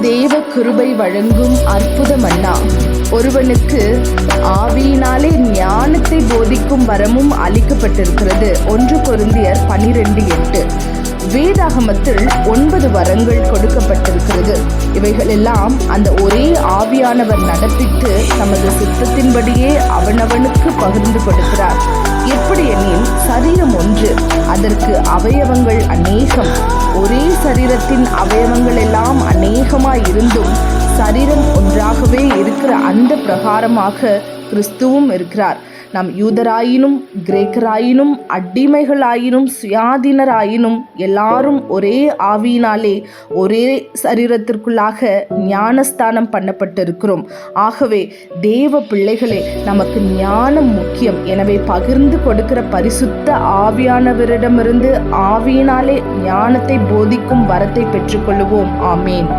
தேவ கிருபை வழங்கும் அற்புத மன்னா. ஒருவனுக்கு ஆவியினாலே ஞானத்தை போதிக்கும் வரமும் அளிக்கப்பட்டிருக்கிறது. 1 கொரிந்தியர் 12:8. வேதாகமத்தில் 9 வரங்கள் கொடுக்கப்பட்டிருக்கிறது. இவைகள் எல்லாம் அந்த ஒரே ஆவியானவர் நடப்பித்து தமது சித்தத்தின்படியே அவனவனுக்கு பகிர்ந்து கொடுக்கிறார். எப்படி எனில், சரீரம் ஒன்று, அதற்கு அவயவங்கள் அநேகம். ஒரே சரீரத்தின் அவயவங்கள் எல்லாம் அநேகமாய் இருந்தும் சரீரம் ஒன்றாகவே இருக்கிற அந்த பிரகாரமாக கிறிஸ்துவும் இருக்கிறார். நாம் யூதராயினும் கிரேக்கராயினும் அடிமைகளாயினும் சுயாதீனராயினும் எல்லாரும் ஒரே ஆவியினாலே ஒரே சரீரத்திற்குள்ளாக ஞானஸ்தானம் பண்ணப்பட்டிருக்கிறோம். ஆகவே தேவ பிள்ளைகளே, நமக்கு ஞானம் முக்கியம். எனவே பகிர்ந்து கொடுக்கிற பரிசுத்த ஆவியானவரிடமிருந்து ஆவியினாலே ஞானத்தை போதிக்கும் வரத்தை பெற்றுக்கொள்வோம். ஆமேன்.